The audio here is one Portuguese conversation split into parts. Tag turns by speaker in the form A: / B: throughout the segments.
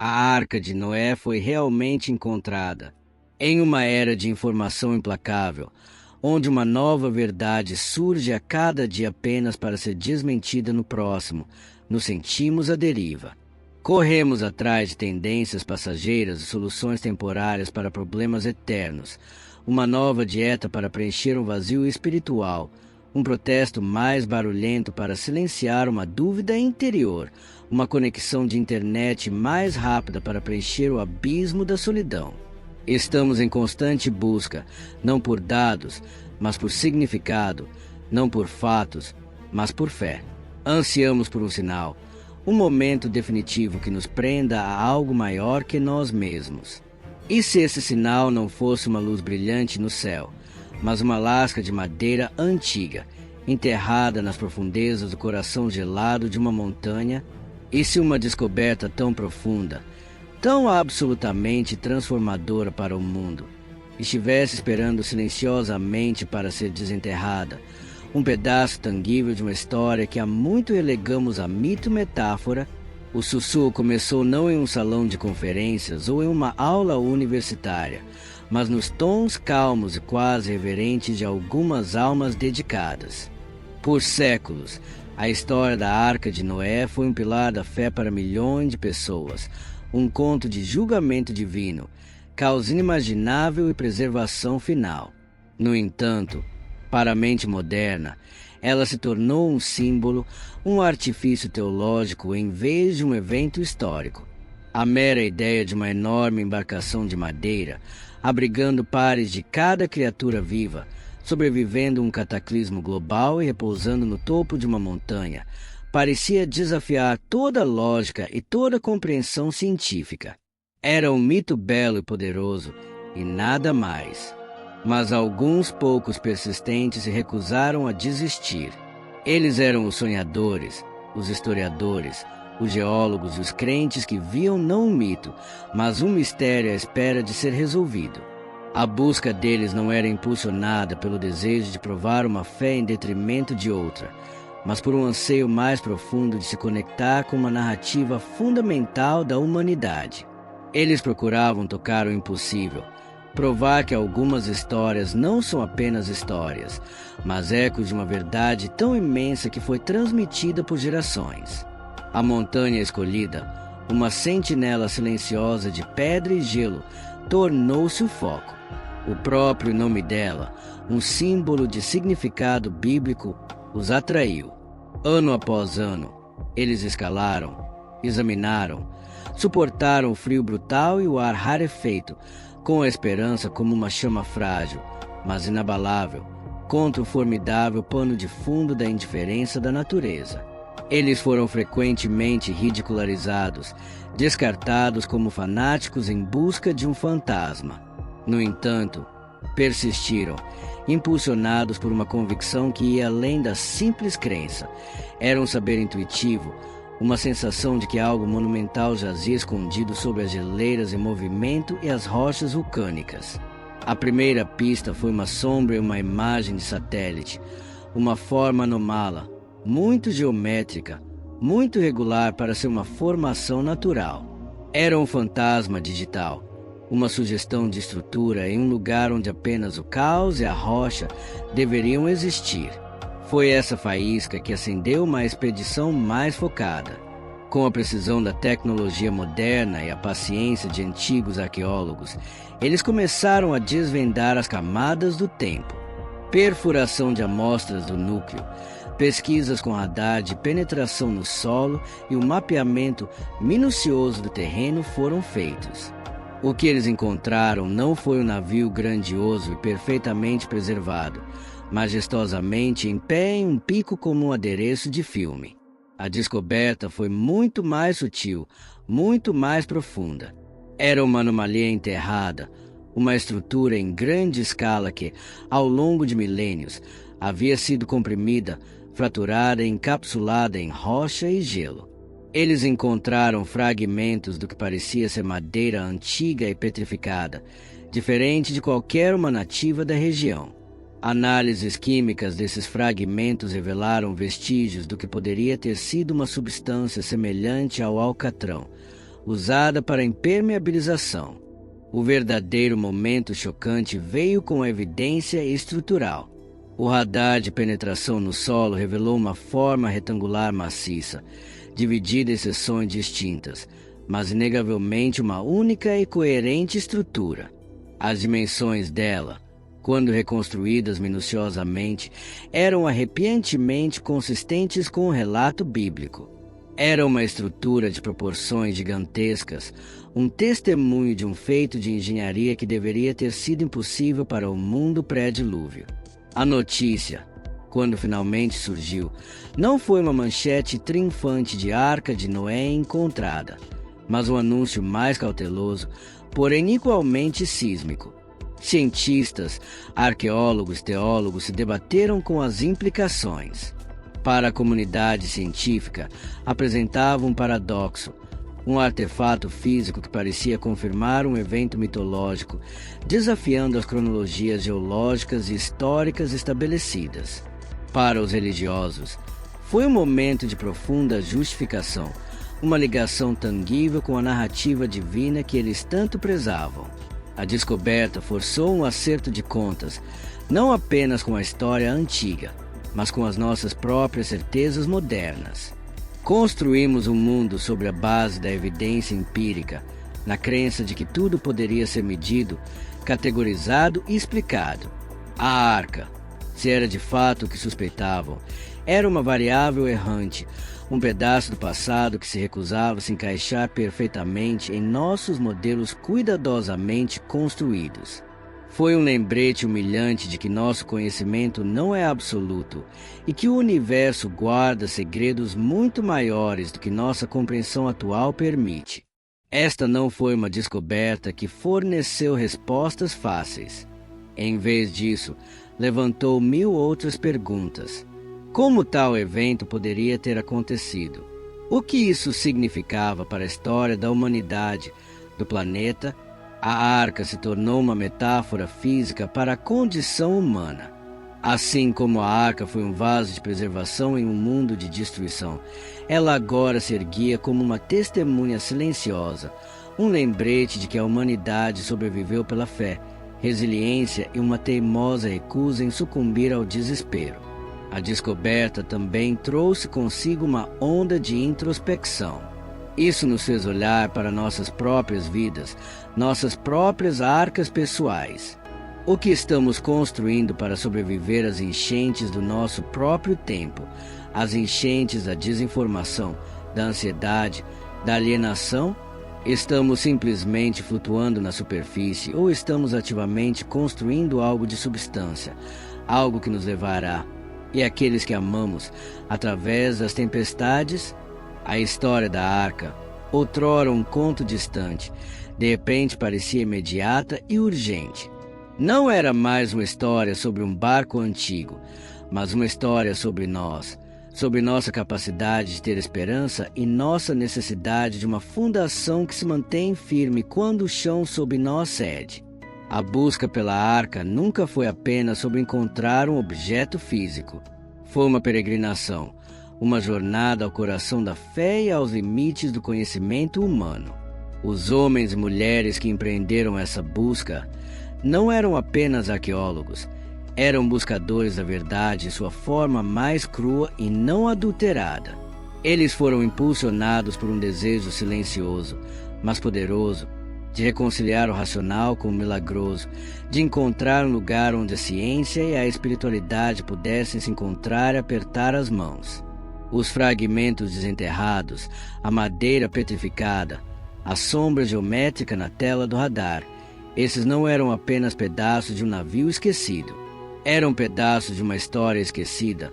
A: A Arca de Noé foi realmente encontrada. Em uma era de informação implacável, onde uma nova verdade surge a cada dia apenas para ser desmentida no próximo, nos sentimos à deriva. Corremos atrás de tendências passageiras e soluções temporárias para problemas eternos, uma nova dieta para preencher um vazio espiritual, um protesto mais barulhento para silenciar uma dúvida interior, uma conexão de internet mais rápida para preencher o abismo da solidão. Estamos em constante busca, não por dados, mas por significado, não por fatos, mas por fé. Ansiamos por um sinal, um momento definitivo que nos prenda a algo maior que nós mesmos. E se esse sinal não fosse uma luz brilhante no céu, mas uma lasca de madeira antiga, enterrada nas profundezas do coração gelado de uma montanha? E se uma descoberta tão profunda, tão absolutamente transformadora para o mundo, estivesse esperando silenciosamente para ser desenterrada, um pedaço tangível de uma história que há muito relegamos a mito e metáfora? O sussurro começou não em um salão de conferências ou em uma aula universitária, mas nos tons calmos e quase reverentes de algumas almas dedicadas. Por séculos, a história da Arca de Noé foi um pilar da fé para milhões de pessoas, um conto de julgamento divino, causa inimaginável e preservação final. No entanto, para a mente moderna, ela se tornou um símbolo, um artifício teológico em vez de um evento histórico. A mera ideia de uma enorme embarcação de madeira, abrigando pares de cada criatura viva, sobrevivendo um cataclismo global e repousando no topo de uma montanha, parecia desafiar toda a lógica e toda a compreensão científica. Era um mito belo e poderoso, e nada mais. Mas alguns poucos persistentes se recusaram a desistir. Eles eram os sonhadores, os historiadores, os geólogos e os crentes que viam não um mito, mas um mistério à espera de ser resolvido. A busca deles não era impulsionada pelo desejo de provar uma fé em detrimento de outra, mas por um anseio mais profundo de se conectar com uma narrativa fundamental da humanidade. Eles procuravam tocar o impossível, provar que algumas histórias não são apenas histórias, mas ecos de uma verdade tão imensa que foi transmitida por gerações. A montanha escolhida, uma sentinela silenciosa de pedra e gelo, tornou-se o foco. O próprio nome dela, um símbolo de significado bíblico, os atraiu. Ano após ano, eles escalaram, examinaram, suportaram o frio brutal e o ar rarefeito, com a esperança como uma chama frágil, mas inabalável, contra o formidável pano de fundo da indiferença da natureza. Eles foram frequentemente ridicularizados, descartados como fanáticos em busca de um fantasma. No entanto, persistiram, impulsionados por uma convicção que ia além da simples crença. Era um saber intuitivo, uma sensação de que algo monumental jazia escondido sob as geleiras em movimento e as rochas vulcânicas. A primeira pista foi uma sombra e uma imagem de satélite, uma forma anômala, muito geométrica, muito regular para ser uma formação natural. Era um fantasma digital, uma sugestão de estrutura em um lugar onde apenas o caos e a rocha deveriam existir. Foi essa faísca que acendeu uma expedição mais focada. Com a precisão da tecnologia moderna e a paciência de antigos arqueólogos, eles começaram a desvendar as camadas do tempo. Perfuração de amostras do núcleo, pesquisas com radar de penetração no solo e o mapeamento minucioso do terreno foram feitos. O que eles encontraram não foi um navio grandioso e perfeitamente preservado, majestosamente em pé em um pico como um adereço de filme. A descoberta foi muito mais sutil, muito mais profunda. Era uma anomalia enterrada, uma estrutura em grande escala que, ao longo de milênios, havia sido comprimida, fraturada e encapsulada em rocha e gelo. Eles encontraram fragmentos do que parecia ser madeira antiga e petrificada, diferente de qualquer uma nativa da região. Análises químicas desses fragmentos revelaram vestígios do que poderia ter sido uma substância semelhante ao alcatrão, usada para impermeabilização. O verdadeiro momento chocante veio com a evidência estrutural. O radar de penetração no solo revelou uma forma retangular maciça, dividida em seções distintas, mas inegavelmente uma única e coerente estrutura. As dimensões dela, quando reconstruídas minuciosamente, eram arrepiantemente consistentes com o relato bíblico. Era uma estrutura de proporções gigantescas, um testemunho de um feito de engenharia que deveria ter sido impossível para o mundo pré-dilúvio. A notícia, quando finalmente surgiu, não foi uma manchete triunfante de Arca de Noé encontrada, mas um anúncio mais cauteloso, porém igualmente sísmico. Cientistas, arqueólogos, teólogos se debateram com as implicações. Para a comunidade científica, apresentava um paradoxo, um artefato físico que parecia confirmar um evento mitológico, desafiando as cronologias geológicas e históricas estabelecidas. Para os religiosos, foi um momento de profunda justificação, uma ligação tangível com a narrativa divina que eles tanto prezavam. A descoberta forçou um acerto de contas, não apenas com a história antiga, mas com as nossas próprias certezas modernas. Construímos um mundo sobre a base da evidência empírica, na crença de que tudo poderia ser medido, categorizado e explicado. A arca, se era de fato o que suspeitavam, era uma variável errante, um pedaço do passado que se recusava a se encaixar perfeitamente em nossos modelos cuidadosamente construídos. Foi um lembrete humilhante de que nosso conhecimento não é absoluto e que o universo guarda segredos muito maiores do que nossa compreensão atual permite. Esta não foi uma descoberta que forneceu respostas fáceis. Em vez disso, levantou 1000 outras perguntas. Como tal evento poderia ter acontecido? O que isso significava para a história da humanidade, do planeta? A arca se tornou uma metáfora física para a condição humana. Assim como a arca foi um vaso de preservação em um mundo de destruição, ela agora se erguia como uma testemunha silenciosa, um lembrete de que a humanidade sobreviveu pela fé, resiliência e uma teimosa recusa em sucumbir ao desespero. A descoberta também trouxe consigo uma onda de introspecção. Isso nos fez olhar para nossas próprias vidas, nossas próprias arcas pessoais. O que estamos construindo para sobreviver às enchentes do nosso próprio tempo, às enchentes da desinformação, da ansiedade, da alienação? Estamos simplesmente flutuando na superfície ou estamos ativamente construindo algo de substância, algo que nos levará, e aqueles que amamos, através das tempestades? A história da arca, outrora um conto distante, de repente parecia imediata e urgente. Não era mais uma história sobre um barco antigo, mas uma história sobre nós, sobre nossa capacidade de ter esperança e nossa necessidade de uma fundação que se mantém firme quando o chão sob nós cede. A busca pela arca nunca foi apenas sobre encontrar um objeto físico. Foi uma peregrinação, uma jornada ao coração da fé e aos limites do conhecimento humano. Os homens e mulheres que empreenderam essa busca não eram apenas arqueólogos, eram buscadores da verdade em sua forma mais crua e não adulterada. Eles foram impulsionados por um desejo silencioso, mas poderoso, de reconciliar o racional com o milagroso, de encontrar um lugar onde a ciência e a espiritualidade pudessem se encontrar e apertar as mãos. Os fragmentos desenterrados, a madeira petrificada, a sombra geométrica na tela do radar, esses não eram apenas pedaços de um navio esquecido. Eram pedaços de uma história esquecida,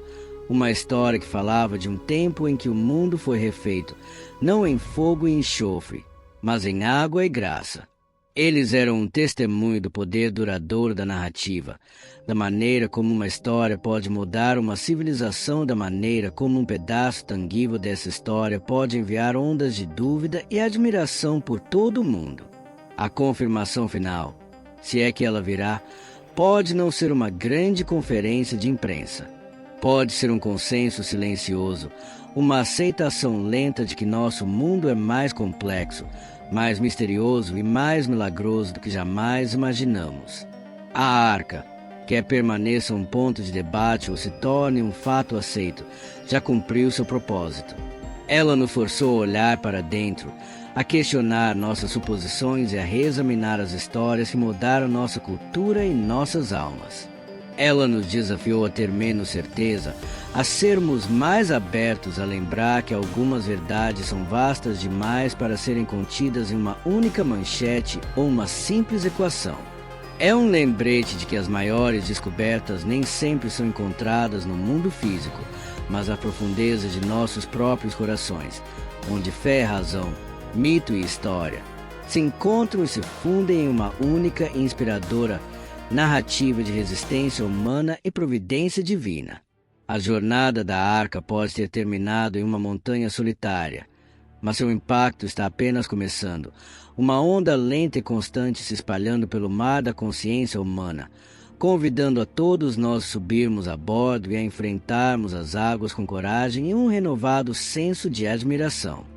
A: uma história que falava de um tempo em que o mundo foi refeito, não em fogo e enxofre, mas em água e graça. Eles eram um testemunho do poder duradouro da narrativa, da maneira como uma história pode mudar uma civilização, da maneira como um pedaço tangível dessa história pode enviar ondas de dúvida e admiração por todo o mundo. A confirmação final, se é que ela virá, pode não ser uma grande conferência de imprensa. Pode ser um consenso silencioso, uma aceitação lenta de que nosso mundo é mais complexo, mais misterioso e mais milagroso do que jamais imaginamos. A Arca, quer permaneça um ponto de debate ou se torne um fato aceito, já cumpriu seu propósito. Ela nos forçou a olhar para dentro, a questionar nossas suposições e a reexaminar as histórias que mudaram nossa cultura e nossas almas. Ela nos desafiou a ter menos certeza, a sermos mais abertos a lembrar que algumas verdades são vastas demais para serem contidas em uma única manchete ou uma simples equação. É um lembrete de que as maiores descobertas nem sempre são encontradas no mundo físico, mas na profundeza de nossos próprios corações, onde fé e razão, mito e história se encontram e se fundem em uma única e inspiradora narrativa de resistência humana e providência divina. A jornada da Arca pode ter terminado em uma montanha solitária, mas seu impacto está apenas começando. Uma onda lenta e constante se espalhando pelo mar da consciência humana, convidando a todos nós a subirmos a bordo e a enfrentarmos as águas com coragem e um renovado senso de admiração.